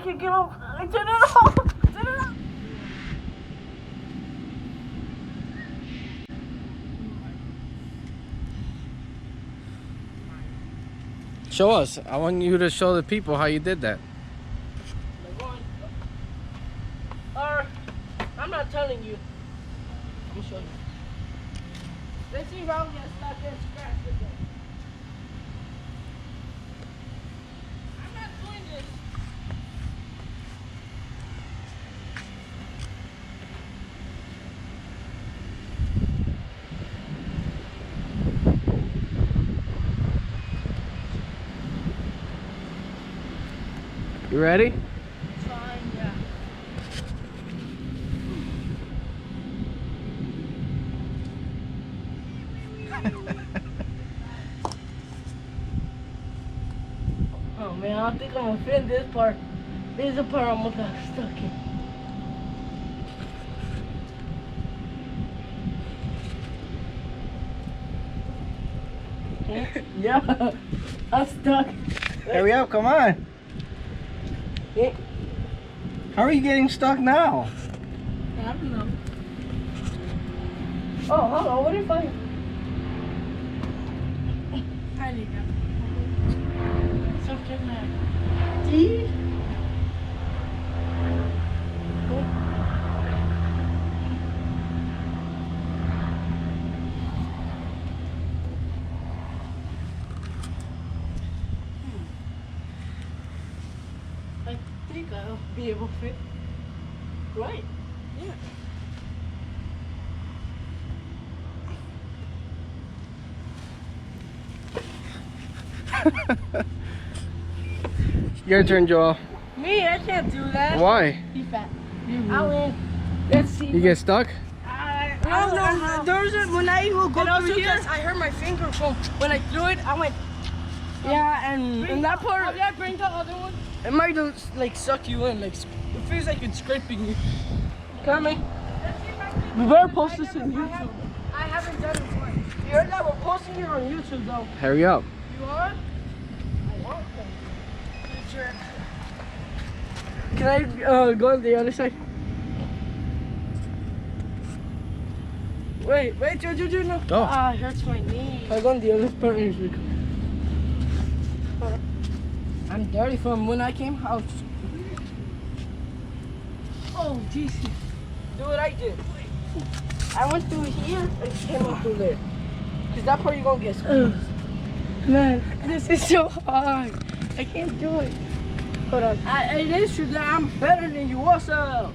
can't get off. I turn it off. Turn it off. Show us. I want you to show the people how you did that. I'm not telling you. Let me show you. Let's see if I don't get stuck and scratched again. I'm not doing this. You ready? Fine, yeah. Oh man, I don't think I'm gonna fit in this part. This is the part I'm gonna get stuck in. Yeah, I'm stuck. Hurry up, come on. Yeah. How are you getting stuck now? I don't know. Oh, hold on, what if I need that. Something like D. I think I'll be able to fit. Right. Yeah. Your turn, Joel. Me, I can't do that. Why? Be fat. I'll win. Let's see. You get stuck? No, there was when I will go through here. I hurt my finger from when I threw it. I went. Yeah, and in that part. Yeah, bring the other one. It might like suck you in, like it feels like it's scraping you. Come on. We better post this on YouTube. I haven't done it before. You heard that? We're posting it on YouTube though. Hurry up. You are? I want them. Sure. Can I go on the other side? Wait, Joe, no. Oh. Ah, it hurts my knee. I go on the other part. I'm dirty from when I came out. Oh, Jesus. Do what I did. I went through here and came out through there. Because that part you're going to get squeezed. Man, this is so hard. I can't do it. Hold on. It is true that I'm better than you. What's up?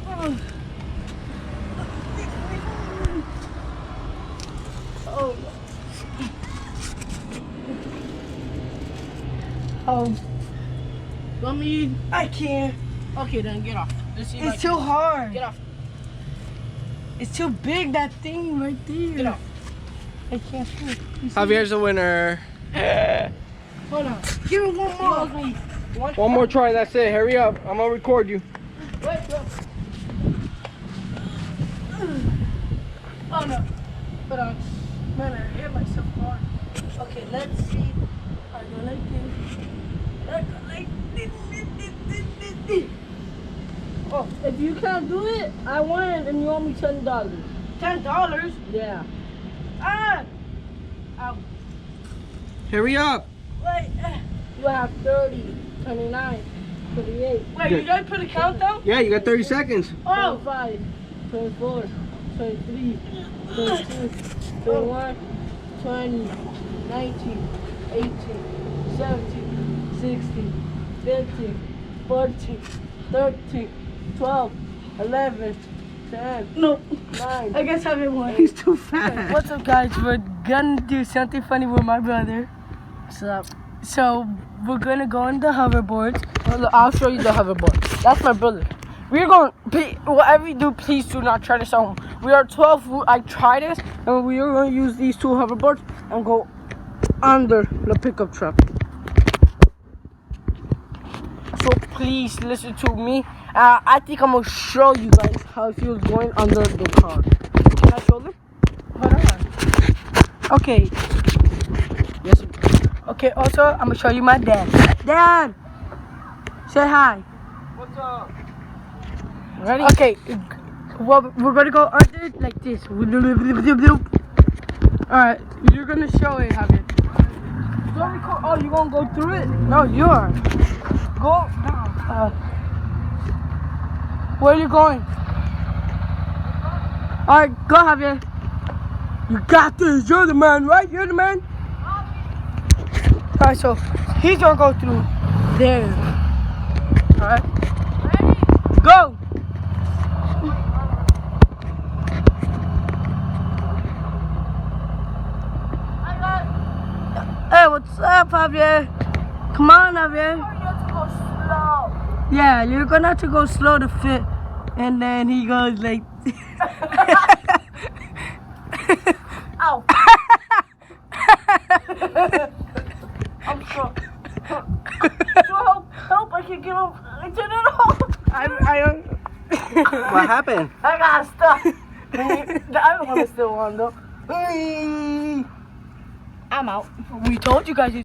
Oh. Oh. Let me. I can't. Okay, then get off. Let's see. It's too hard. Get off. It's too big, that thing right there. Get off. I can't do it. Javier's the winner. Hold on. Give me one more. One more try, that's it. Hurry up. I'm gonna record you. Wait, oh no. Hold on. Man, I hit myself hard. Okay, let's see. I go like this. I go like this. Oh, if you can't do it, I win and you owe me $10. $10? Yeah. Ah! Ow. Hurry up. Wait. You have 30, 29, 28. Wait, you guys put a countdown? Yeah, you got 30 seconds. Oh! 25, 24, 23, 22, 21, 20, 19, 18, 17, 16, 15, 14, 13, 12, 11, 10. No. 9. I guess I'm one. He's too fast. Okay, what's up, guys? We're gonna do something funny with my brother. What's up? So we're gonna go on the hoverboard. I'll show you the hoverboard. That's my brother. We're going. Whatever you do, please do not try this at home. We are 12. I tried this, and we are going to use these two hoverboards and go under the pickup truck. So please listen to me. I think I'm gonna show you guys how it feels going under the car. Can I show them? Hold on. Okay. Yes. Okay. Also, I'm gonna show you my dad. Dad. Say hi. What's up? Ready? Okay. Well, we're gonna go under like this. Alright, you're gonna show it, Javier. Oh, you gonna go through it? No, you are. Go now. Where are you going? Alright, go, Javier. You got this. You're the man, right? You're the man. Alright, so he's gonna go through there. Alright. Go. Hey, what's up, Javier? Come on, Javier. Yeah, you're gonna have to go slow to fit. And then he goes like. Ow. I'm stuck. Help, I can get up. I didn't know. I don't. What happened? I got stuck. I don't want to still on though. I'm out. We told you guys.